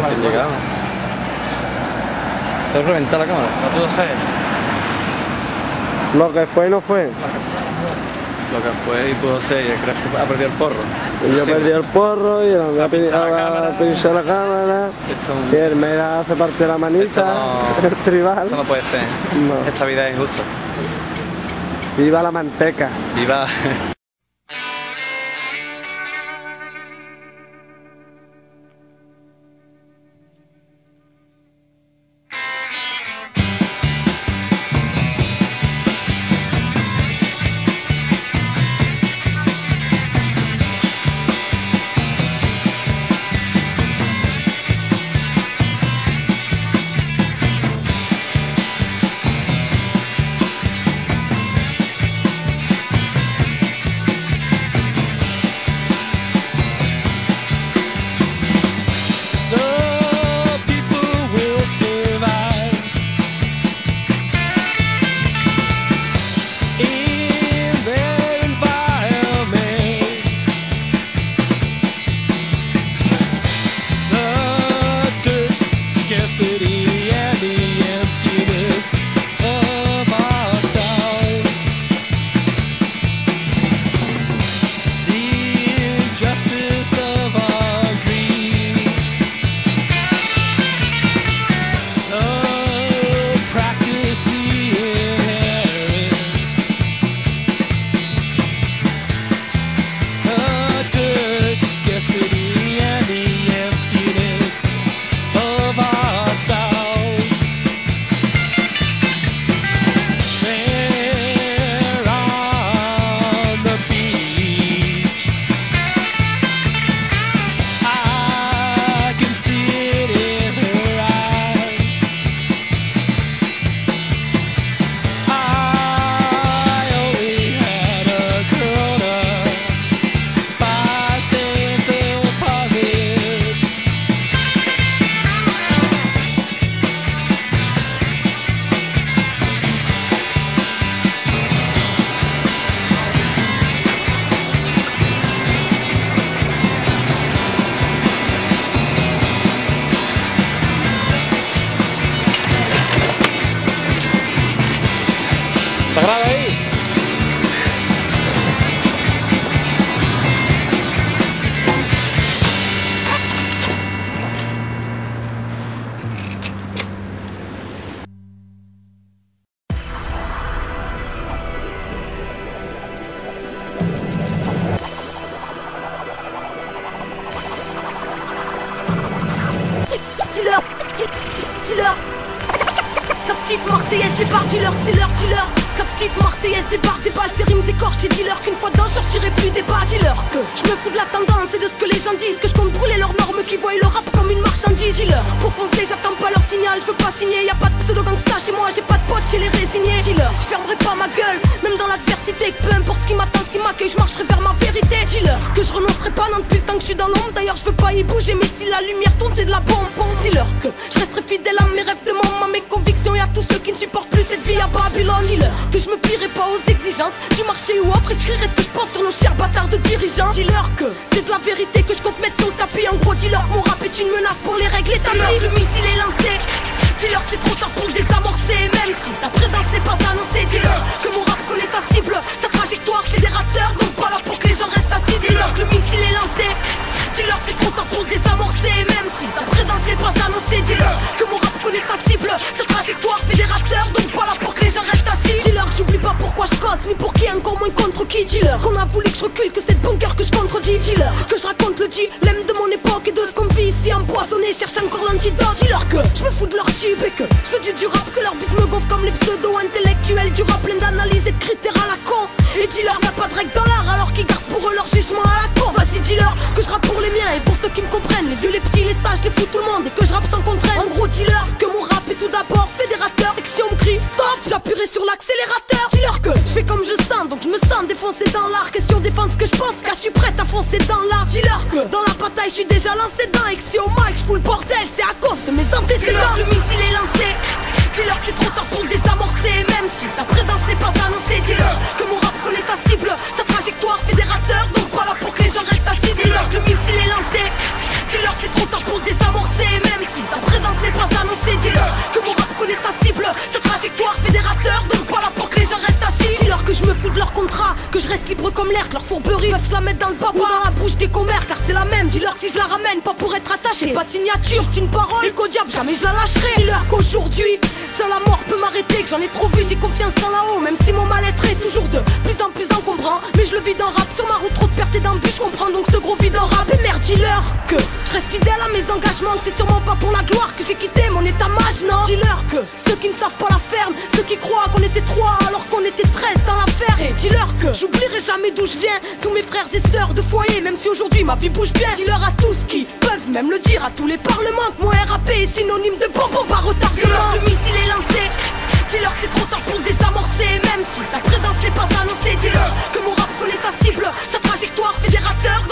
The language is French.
Bien llegado. ¿Te has reventado la cámara? No pudo ser. Lo que fue no fue. Lo que fue y pudo ser, y crees que ha perdido el porro. Y yo perdí el porro y me ha pinchado la cámara. Y él me hace parte de la manita, el tribal. Esto no puede ser. No. Esta vida es injusta. Viva la manteca. Viva. ¿Está grave ahí? Dis-leur, ta petite Marseillaise débarque, dis-leur, c'est l'heure, dis-leur. Ta petite Marseillaise débarque, des balles, ses rimes écorchées. Dis-leur qu'une fois dedans, je sortirai plus des bas. Dis-leur que je me fous de la tendance et de ce que les gens disent, que je compte brûler leurs normes, qui voient le rap comme une marchandise. Dis-leur, pour foncer, j'attends pas leur signal, je veux pas signer. Y'a pas de pseudo gangsta chez moi, j'ai pas de potes chez les résignés. Dis-leur, je fermerai pas ma gueule, même dans l'adversité. Peu importe ce qui m'attend, ce qui m'accueille, je marcherai vers ma vérité. Dis-leur que je renoncerai pas, non, depuis le temps que je suis dans l'ombre. D'ailleurs, je veux pas y bouger, mais si la lumière tourne, c'est de la bombe. Dis-leur que je resterai fidèle à mes rêves de môme, à mes convictions et à tous ceux qui ne supportent plus cette vie à Babylone. Dis-leur que je me plierai pas aux exigences du marché ou autre, et je crierai ce que je pense sur nos chers bâtards de dirigeants. Dis-leur que c'est de la vérité que je compte mettre sur le tapis. En gros, dis-leur que mon rap est une menace pour les règles établies. Le missile est lancé, dis-leur que c'est trop tard pour le désamorcer, même si sa présence n'est pas annoncée. Dis-leur que mon rap connaît sa cible, sa trajectoire fédérateur, donc pas là pour que les gens restent assis. Dis-leur que le missile est lancé, dis-leur que c'est trop tard pour le désamorcer, même si sa présence n'est pas annoncée. Dis-leur que mon rap connaît sa cible, sa trajectoire fédérateur, donc pas là pour que les gens restent assis. Dis-leur que j'oublie pas pourquoi je cause, ni pour qui, encore moins contre qui. Dis-leur qu'on a voulu que je recule, que c'est de bon cœur que je contredis. Dis-leur que je raconte le dilemme de mon époque et de ce qu'on vit ici empoisonné, cherche encore l'antidote. Dis-leur que je me fous de leur tube et que je fais du rap, que leur bise me gonfle comme les pseudo-intellectuels du rap plein d'analyses et de critères à la con. Et dis-leur y'a pas de règle dans l'art alors qu'ils gardent pour eux leur jugement à la con. Vas-y dis-leur que je rappe pour les miens et pour ceux qui me comprennent, les vieux, les petits, les sages, les fous, tout le monde, et que je rappe sans contrainte. En gros dis-leur que mon rap est tout d'abord fédérateur et que si on me crie stop, j'appuierai sur l'accélérateur. Dis-leur que je fais comme je sens, donc je me sens défoncé dans l'art. Question défendre ce que je pense, car je suis prête à foncer dans l'art. Dis-leur que dans la bataille je suis déjà lancé dedans et que si au mic je fous le bordel, c'est à cause de mes antécédents. Le missile est lancé, dis-leur que c'est trop tard pour le désamorcer, même si sa présence n'est pas annoncée. Dis-leur que mon rap connaît sa cible, sa trajectoire fédérateur, donc pas là pour que les gens restent assis. Dis-leur que le missile est lancé, dis-leur que c'est trop tard pour le désamorcer. Même si sa présence n'est pas annoncée, dis-leur que mon rap connaît sa cible. Sa trajectoire fédérateur, donne pas la porte, les gens restent assis. Dis-leur que je me fous de leur contrat, que je reste libre comme l'air, que leur fourberie peuvent se la mettre dans le papa ou dans la bouche des commères, car c'est la même. Dis-leur que si je la ramène, pas pour être attaché, c'est pas de signature, c'est une parole, et qu'au diable jamais je la lâcherai. Dis-leur qu'aujourd'hui, seule la mort peut m'arrêter, que j'en ai trop vu, j'ai confiance qu'en là-haut. Même si mon mal-être est toujours de plus en plus encombrant, mais je le vis dans rap, sur ma route trop de pertes et d'embûches. Je comprends donc ce gros vide en rap. Et merde, dis-leur que je reste fidèle à mes engagements, que c'est sûrement pas pour la gloire que j'ai quitté mon état-mage, non. Dis-leur que ceux qui ne savent pas la ferme, ceux qui croient qu'on était 3 alors qu'on était 13 dans l'affaire. Et dis-leur que j'oublierai jamais d'où je viens, tous mes frères et sœurs de foyer, même si aujourd'hui ma vie bouge bien. Dis-leur à tous qui peuvent même le dire, à tous les parlements, que mon RAP est synonyme de bonbon par retardement. Dis-leur le missile est lancé, dis-leur que c'est trop tard pour le désamorcer. Même si sa présence n'est pas annoncée, dis-leur que mon rap connaît sa cible, sa trajectoire fédérateur.